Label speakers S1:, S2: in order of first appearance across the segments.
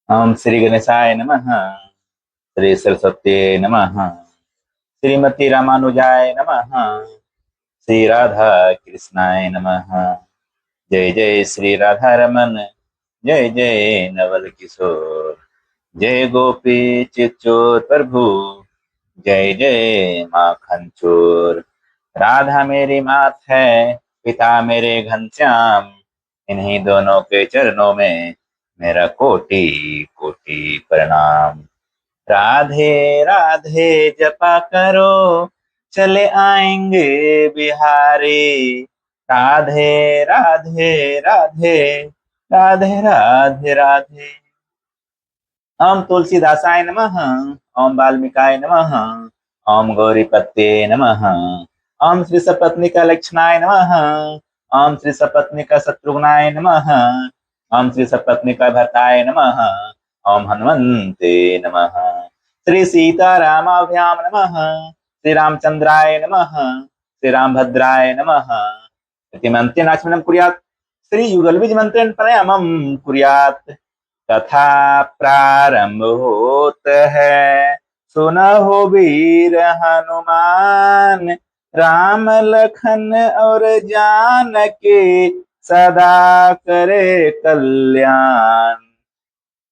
S1: ओम श्री गणेशाय नमः। श्री सरस्वती नमः। श्रीमती रामानुजाय नमः। श्री राधा कृष्णाय नमः। जय जय श्री राधा रमन। जय जय नवल किशोर। जय गोपी चित्चोर प्रभु। जय जय माखन चोर। राधा मेरी मात है, पिता मेरे घनश्याम। इन्हीं दोनों के चरणों में मेरा कोटि कोटि प्रणाम। राधे राधे जपा करो, चले आएंगे बिहारी। राधे राधे राधे राधे राधे राधे। ओम तुलसीदासाय नमः। ओम वाल्मीकाय नमः। ओम गौरीपते नमः। ओम श्री सपत्निका लक्षणाय नमः। ओम श्री सपत्निका शत्रुघ्नाय नमः। ओम श्री सपत्निका भरताय नमः। ओम हनुमन्ते नमः। श्री सीतारामाभ्याम नमः। श्री रामचंद्राय नमः। श्री रामभद्राय नमः। इतिमन्त्रेण नाचमनं कुर्यात्। श्री युगलबीज मंत्रेण प्राणायामं कुर्यात्। कथा प्रारंभ होत है, सुनहो वीर हनुमान। राम लखन और जानकी सदा करे कल्याण।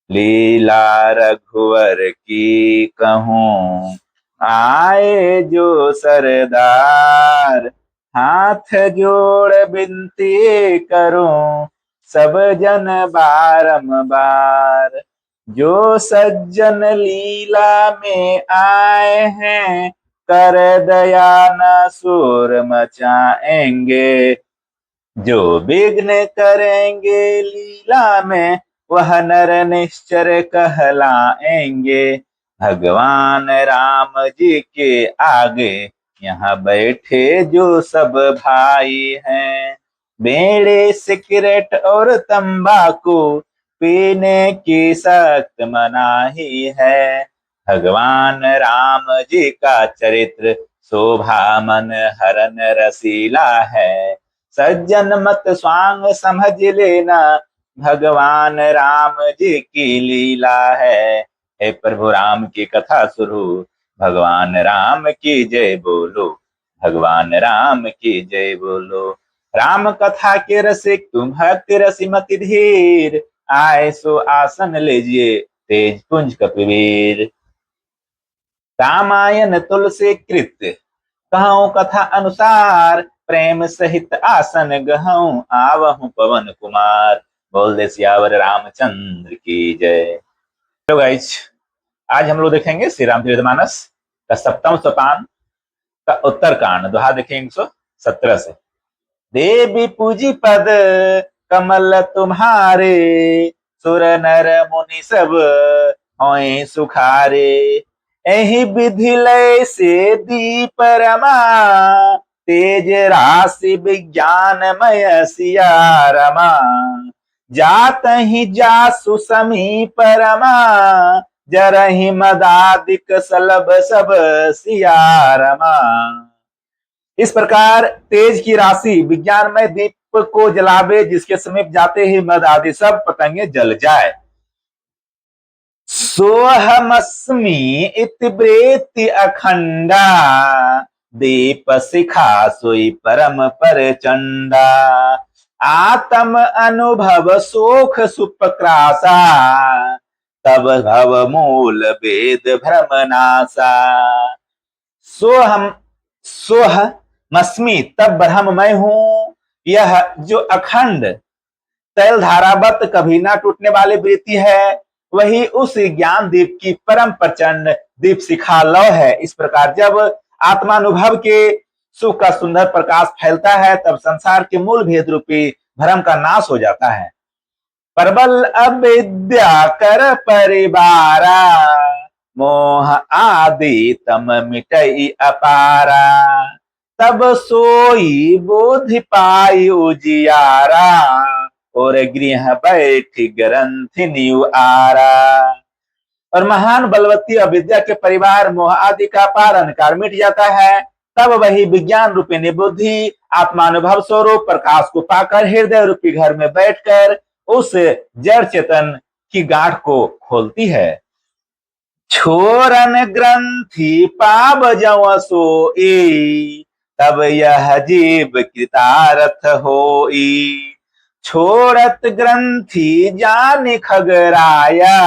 S1: लीला रघुवर की कहूँ, आए जो सरदार। हाथ जोड़ विनती करूं, सब जन बारंबार। जो सज्जन लीला में आए हैं, कर दया न सूर मचाएंगे। जो विघ्न करेंगे लीला में, वह नर निश्चर कहलाएंगे। भगवान राम जी के आगे यहाँ बैठे जो सब भाई हैं। बेड़े सिगरेट और तंबाकू पीने की सख्त मनाही है। भगवान राम जी का चरित्र शोभा मन हरन रसीला है। सज्जन मत स्वांग समझ लेना, भगवान राम जी की लीला है। हे प्रभु राम की कथा सुनो, भगवान राम की जय बोलो। भगवान राम की जय बोलो। राम कथा के रसिक तुम भक्त रसिमति धीर। आए सो आसन लीजिए, तेज पुंज कपिवीर। रामायण तुलसी कृत कहूँ कथा अनुसार। प्रेम सहित आसन गहूं, आवहूं पवन कुमार। बोल दे सियावर रामचंद्र की जय। हेलो गाइस, आज हम लोग देखेंगे श्री रामचरितमानस का 7वां सोपान का उत्तर कांड। दोहा देखेंगे 117 से। देवी पूजी पद कमल तुम्हारे, सुर नर मुनि सब होए सुखारे। एहि विधि लय से दीप रमा, तेज राशि विज्ञानमय सिया रमा। जात ही जासु समीप रमा, जरहि मदादिक सलब सब सिया रमा। इस प्रकार तेज की राशि विज्ञानमय दीप को जलावे, जिसके समीप जाते ही मद आदि सब पतंगे जल जाए। सोहमस्मि इति ब्रेति अखंडा, दीप शिखा सोई परम परचंडा। आत्म अनुभव सोख सुपक्रासा, तब भव मूल वेद भ्रम नासा। सोह मस्मी तब ब्रह्म मैं हूं। यह जो अखंड तैल धारावत कभी ना टूटने वाली वृत्ति है, वही उस ज्ञान दीप की परम प्रचंड दीप शिखा लौ है। इस प्रकार जब आत्मानुभव के सुख का सुंदर प्रकाश फैलता है, तब संसार के मूल भेद रूपी भ्रम का नाश हो जाता है। प्रबल अविद्या कर परिवारा, मोह आदि तम मिटई अपारा। तब सोई बोधि पाई उजियारा, और गृह बैठ ग्रंथि न्यू आरा। और महान बलवती अविद्या के परिवार मोह आदि का पार अंधकार मिट जाता है। तब वही विज्ञान रूपी निबुद्धि आत्मानुभव स्वरूप प्रकाश को पाकर हृदय रूपी घर में बैठकर उस जड़ चेतन की गांठ को खोलती है। छोरन ग्रंथि पाव जव सोई, तब यह जीव कृतारथ होई। छोड़त ग्रंथि जान खगराया,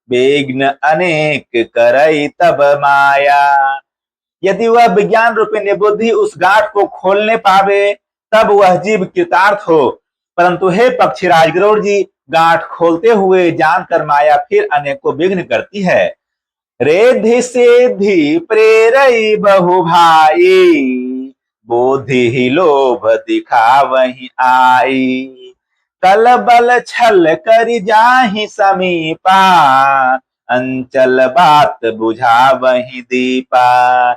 S1: विघ्न अनेक करई तब माया। यदि वह विज्ञान रूपी बुद्धि उस गांठ को खोलने पावे तब वह जीव कृतार्थ हो, परंतु हे पक्षीराज गरुड़ जी, गांठ खोलते हुए जानकर माया फिर अनेकों विघ्न करती है। रेधि सेधि प्रेरई बहु भाई, बोधि ही लोभ दिखावहि आई। कल बल छल करि जाहि समीपा, अंचल बात बुझावहि दीपा।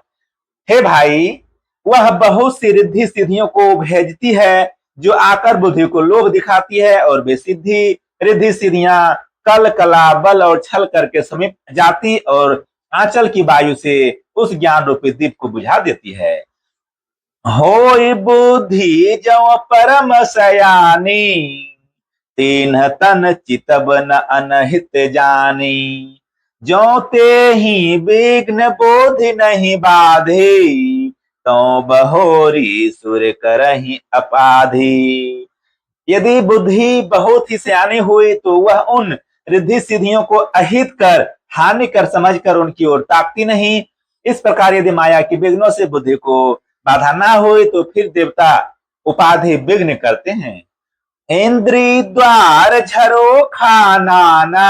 S1: हे भाई, वह बहुत सी रिद्धि सिद्धियों को भेजती है जो आकर बुद्धि को लोभ दिखाती है, और वे सिद्धि रिद्धि सिद्धियां कल कला बल और छल करके समीप जाती और आंचल की वायु से उस ज्ञान रूपी दीप को बुझा देती है। होई बुद्धि जव परम सयानी, तीन तन चितब न अनहित जानी। जो ते ही विघ्न बोधि नहीं बाधे, तो बहोरी सुर करहि अपाधि। यदि बुद्धि बहुत ही सियानी हुई तो वह उन रिद्धि सिद्धियों को अहित कर हानि कर समझकर उनकी ओर ताकती नहीं। इस प्रकार यदि माया की विघ्नों से बुद्धि को बाधा ना हुई तो फिर देवता उपाधि विघ्न करते हैं। इंद्री द्वार झरो खानाना,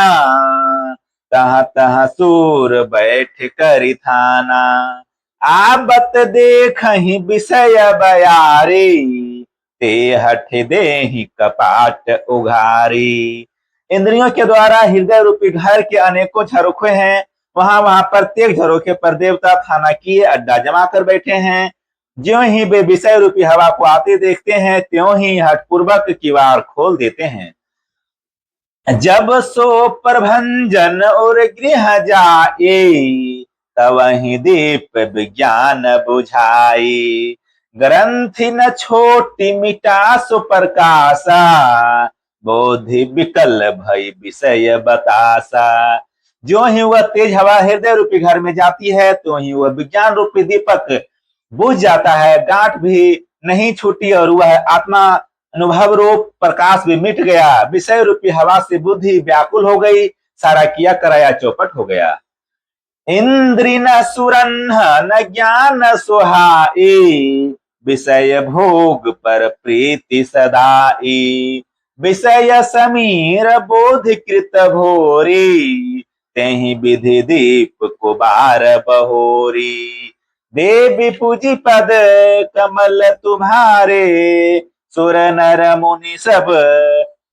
S1: तह तह सूर बैठ करि थाना। आबत देखहि विषय बयारी, ते हठ देहि कपाट उघारी। इंद्रियों के द्वारा हृदय रूपी घर के अनेकों झरोखे हैं। वहां प्रत्येक झरोखे पर देवता थाना किए अड्डा जमा कर बैठे हैं। ज्यों ही वे विषय रूपी हवा को आते देखते हैं, त्यों ही हठपूर्वक किवाड़ खोल देते हैं। जब सो प्रभंजन और गृह जाए, तवहि दीप विज्ञान बुझाई। ग्रंथि न छोटी मिटा सो प्रकाशा, बोधि विकल भई विषय बतासा। जो ही वह तेज हवा हृदय रूपी घर में जाती है तो ही वह विज्ञान रूपी दीपक बुझ जाता है। गांठ भी नहीं छूटी और वह आत्मा अनुभव रूप प्रकाश भी मिट गया। विषय रूपी हवा से बुद्धि व्याकुल हो गई, सारा किया कराया चौपट हो गया। इंद्रि न सुरन्ह न ज्ञान सुहाई, विषय भोग पर प्रीति सदाई। विषय समीर बोधि कृत भोरी, तेहि विधि दीप को बार बहोरी। देवी पूजी पद कमल तुम्हारे, सुर नर मुनि सब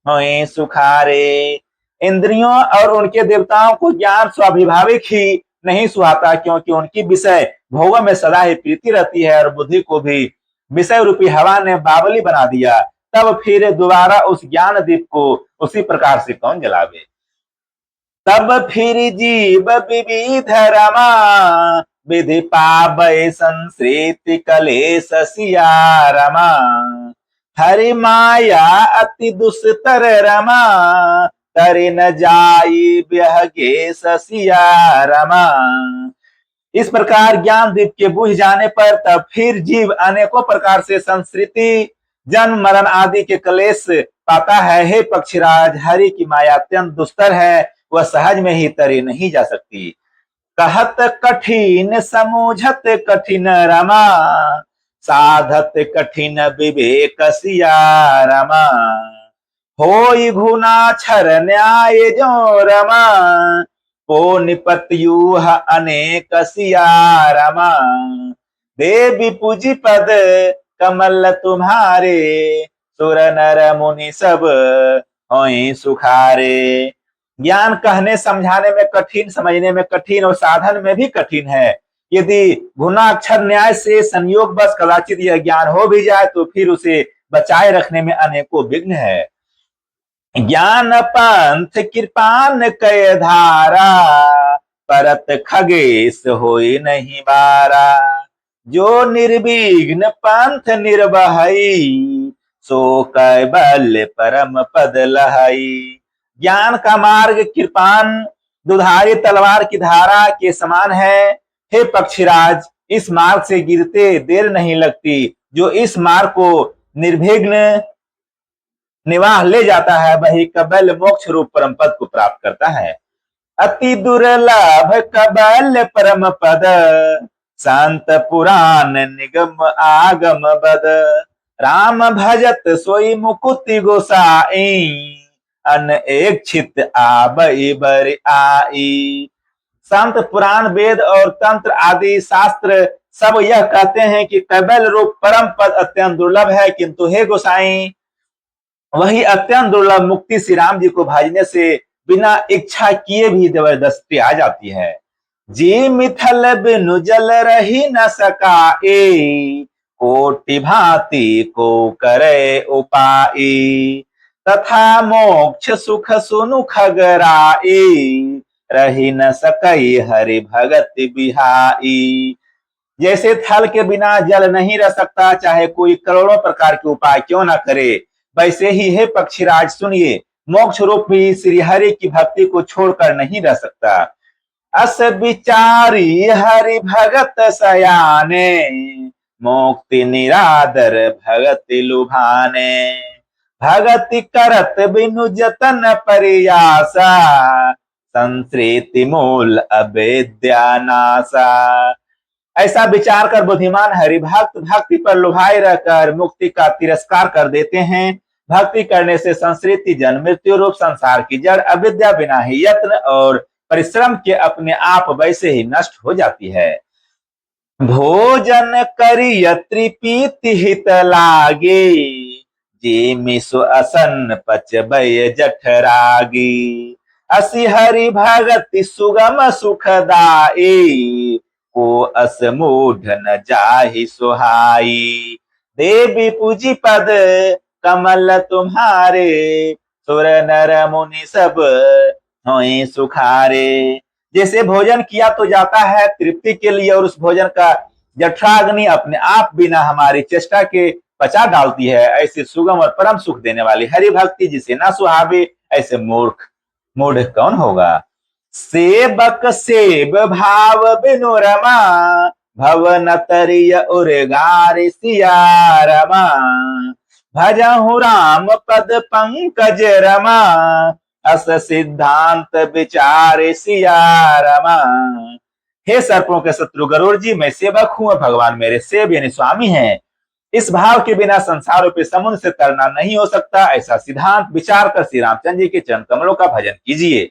S1: होए सुखारे। इंद्रियों और उनके देवताओं को ज्ञान स्वाभाविक ही नहीं सुहाता, क्योंकि उनकी विषय भोगों में सदा ही प्रीति रहती है और बुद्धि को भी विषय रूपी हवा ने बावली बना दिया। तब फिर दोबारा उस ज्ञान दीप को उसी प्रकार से कौन जलावे। तब फिर जीव विविध रमा, विधि पावै संसृति कलेश सिया रमा। हरि माया अति दुस्तर रमा, तरि न जाई ब्यहगे ससिया रमा। इस प्रकार ज्ञान दीप के बुझ जाने पर तब फिर जीव अनेकों प्रकार से संस्कृति जन्म मरण आदि के कलेश पाता है। हे पक्षीराज, हरि की माया अत्यंत दुस्तर है, वह सहज में ही तरी नहीं जा सकती। कहत कठिन समूझत कठिन रमा, साधत कठिन विवेक सिया रमा। होई घुनाक्षर न्याय जो रमा, को निपत्यूह अनेक सिया रमा। देवी पूजी पद कमल तुम्हारे, सुर नर मुनि सब होई सुखारे। ज्ञान कहने समझाने में कठिन, समझने में कठिन और साधन में भी कठिन है। यदि गुणाक्षर न्याय से संयोग बस कदाचित यह ज्ञान हो भी जाए तो फिर उसे बचाए रखने में अनेकों विघ्न है। ज्ञान पंथ कृपान कय धारा, परत खगेश होई नहीं बारा। जो निर्विघ्न पंथ निर्वहई, सो कैबल्य परम पद लहई। ज्ञान का मार्ग कृपान दुधारी तलवार की धारा के समान है। हे पक्षीराज, इस मार्ग से गिरते देर नहीं लगती। जो इस मार्ग को निर्विघ्न निवाह ले जाता है वही कबल मोक्ष रूप परम पद को प्राप्त करता है। अति दुर्लभ कबल परम पद, शांत पुराण निगम आगम बद। राम भजत सोई मुकुति गोसाई, अन एक छित आबई बर आई। संत पुराण वेद और तंत्र आदि शास्त्र सब यह कहते हैं कि कबल रूप परम पद अत्यंत दुर्लभ है, किंतु हे गोसाई वही अत्यंत दुर्लभ मुक्ति श्री राम जी को भाजने से बिना इच्छा किए भी जबरदस्ती आ जाती है। जी मिथल बिनु जल रही न सकाए, कोटि भांति को करे उपाई। तथा मोक्ष सुख सुनु खगराई, रही न सकई हरि भगत बिहाई। जैसे थल के बिना जल नहीं रह सकता, चाहे कोई करोड़ों प्रकार के उपाय क्यों ना करे, वैसे ही हे पक्षीराज सुनिए, मोक्ष रूप भी श्री हरि की भक्ति को छोड़कर नहीं रह सकता। अस विचारी हरि भगत सयाने, मुक्ति निरादर भगति लुभाने। भगति करत बिनु जतन परियासा, संस्कृति मूल अविद्या नासा। ऐसा विचार कर बुद्धिमान हरिभक्त भक्ति पर लुभाए रहकर मुक्ति का तिरस्कार कर देते हैं। भक्ति करने से संस्कृति जन्म मृत्यु रूप संसार की जड़ अविद्या बिना ही यत्न और परिश्रम के अपने आप वैसे ही नष्ट हो जाती है। भोजन करिय त्रिपीति हित लागे, जे मिसु असन पचबय जठरागी। असि हरि भगति सुगम सुखदाई, को अस मूढ़ न जाहि सुहाई। देवी पूजी पद कमल तुम्हारे, सुर नर मुनि सब होई सुखारे। जैसे भोजन किया तो जाता है तृप्ति के लिए, और उस भोजन का जठराग्नि अपने आप बिना हमारी चेष्टा के पचा डालती है, ऐसे सुगम और परम सुख देने वाली हरि भक्ति जिसे न सुहावे, ऐसे मूढ़ कौन होगा। सेवक सेव भाव बिनु रमा, भवन तरिय उर्गार सिया रमा। भजहु राम पद पंकज रमा, अस सिद्धांत विचार सिया रमा। हे सर्पों के शत्रु गरुड़ जी, मैं सेवक हूं, भगवान मेरे सेव यानी स्वामी हैं। इस भाव के बिना संसार रूपी समुद्र से तरना नहीं हो सकता। ऐसा सिद्धांत विचार कर श्री रामचंद्र जी के चरण कमलों का भजन कीजिए।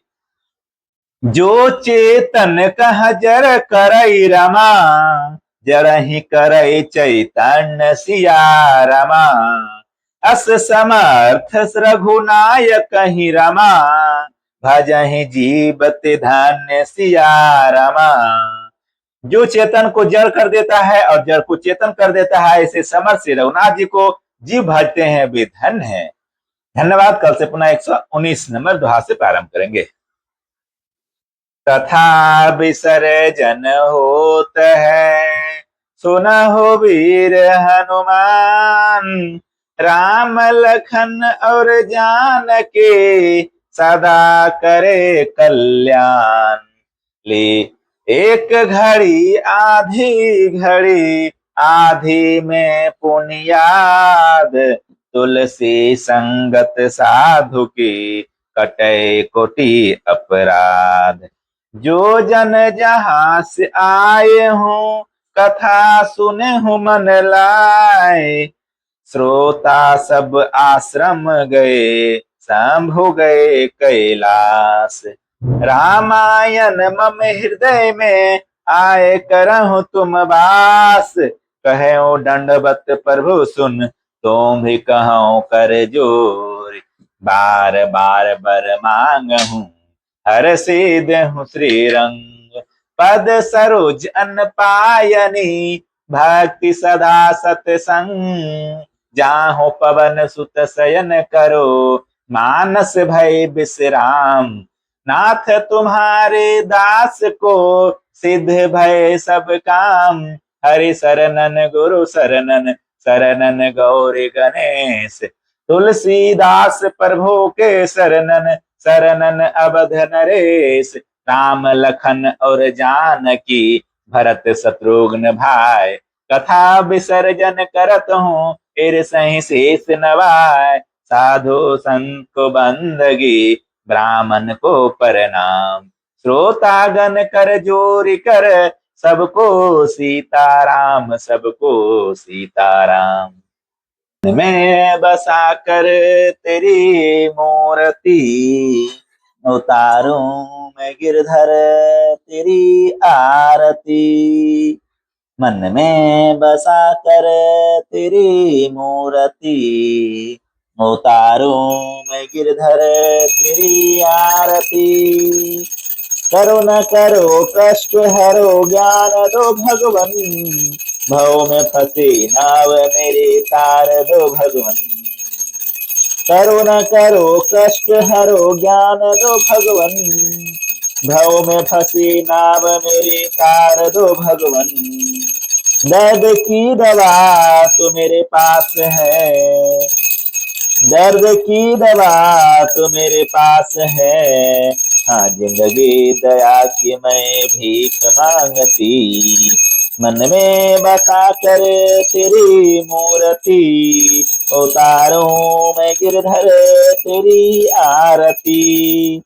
S1: जो चेतन कह जर करई रमा, जरहि करई चैतन्य सिया रमा। अस समर्थ रघुनायक ही रमा, भजहि जीवत धन्य सिया रमा। जो चेतन को जड़ कर देता है और जड़ को चेतन कर देता है, ऐसे समर्थ श्री रघुनाथ जी को जीव भजते हैं वे धन्य है। धन्यवाद। कल से पुनः 119 नंबर दोहा से प्रारंभ करेंगे। तथा विसर्जन होत है, सुनहु वीर हनुमान। राम लखन और जानकी, सदा करे कल्याण। ले एक घड़ी आधी में पुनियाद। तुलसी संगत साधु की, कटे कोटि अपराध। जो जन जहां से आए हूँ, कथा सुने हूँ मन लाए। श्रोता सब आश्रम गए, शंभु गए कैलाश। रामायण मम हृदय में, आए करहु तुम वास। कहो दंडवत प्रभु सुन, तुम भी कहो कर जोर। बार बार बर मांगहूँ, हर सिद्ध हूँ श्री रंग। पद सरोज अन्न पायनी, भक्ति सदा सतसंग। जाहु पवन सुत शयन करो, मानस भय विश्राम। नाथ तुम्हारे दास को, सिद्ध भय सब काम। हरि शरणन गुरु शरणन, शरणन गौरी गणेश। तुलसीदास प्रभु के शरणन, सरनन अवध नरेश, राम लखन और जानकी, भरत शत्रुघ्न भाई। कथा विसर्जन करत हूँ, फिर सही शेष नवाय। साधु संत को बंदगी, ब्राह्मण को प्रणाम। श्रोतागण कर जोरी कर, सबको सीताराम, सबको सीताराम। मैं बसा कर तेरी मूर्ति, उतारूं मैं गिरधर तेरी आरती। मन में बसा कर तेरी मूर्ति, उतारूं मैं गिरधर तेरी आरती। करो न करो कष्ट हरो ज्ञान दो भगवन, भव में फंसे नाव मेरे तार दो भगवन। करो न करो कष्ट हरो ज्ञान दो भगवन, भव में फंसी नाव मेरे तार दो भगवन। दर्द की दवा तो मेरे पास है, दर्द की दवा तो मेरे पास है। हाँ जिंदगी दया की मैं भीख मांगती, मन में बसा कर तेरी मूर्ति, उतारूं मैं गिरधर तेरी आरती।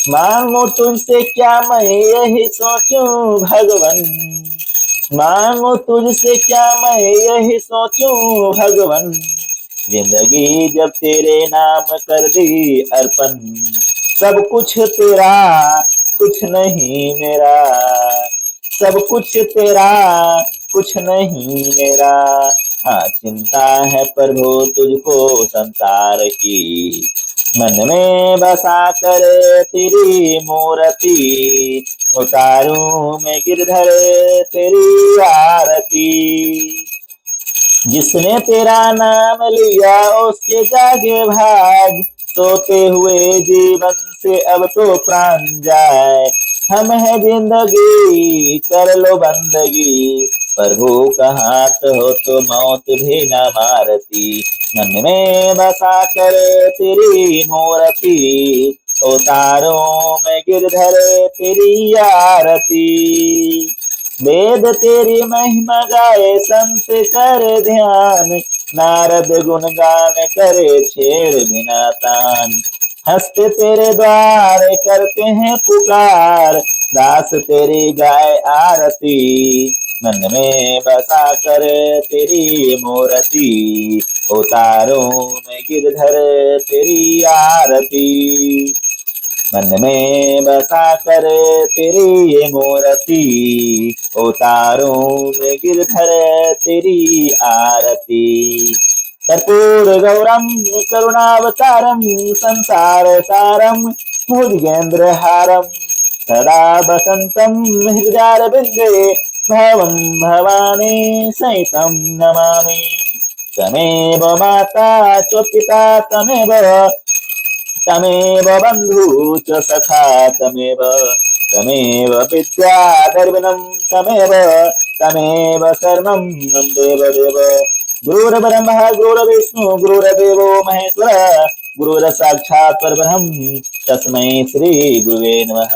S1: मांगू तुझसे क्या मैं यही सोचूं भगवन, मांगू तुझसे क्या मैं यही सोचूं भगवन। जिंदगी जब तेरे नाम कर दी अर्पण, सब कुछ तेरा कुछ नहीं मेरा, सब कुछ तेरा कुछ नहीं मेरा। हाँ चिंता है प्रभु तुझको संसार की, मन में बसा कर तेरी मूर्ति, उतारूं मैं गिरधर तेरी आरती। जिसने तेरा नाम लिया उसके जागे भाग, सोते हुए जीवन से अब तो प्राण जाए। हम है जिंदगी कर लो बंदगी, प्रभु का हाथ हो तो मौत भी न मारती। मन में बसा कर तेरी मूर्ति, उतारूं मैं गिरधर तेरी आरती। वेद तेरी महिमा गाए संत करे ध्यान, नारद गुणगान करे छेड़ बिना तान। हंसते तेरे द्वार करते हैं पुकार, दास तेरी गाय आरती। मन में बसा कर तेरी मूर्ति, उतारूं मैं गिरधर तेरी आरती। मन में बसा कर तेरी ये मूर्ति, उतारूं मैं गिरधर तेरी आरती। कर्पूर गौरम करुणावतारम, संसार सारम भुजगेंद्र हारम। सदा बसंतम हृदयारविंदे, भवं भवानी सहितं नमामि। तमेव माता च पिता तमेव, तमेव बंधु च सखा तमेव, तमेव विद्या दर्शनं तमेव, तमेव सर्वं देवदेव। गुरुर्ब्रह्मा गुरुर्विष्णु गुरुर्देवो महेश्वर, गुरुर्साक्षात् परब्रह्म, तस्मै श्री गुरुवे नमः।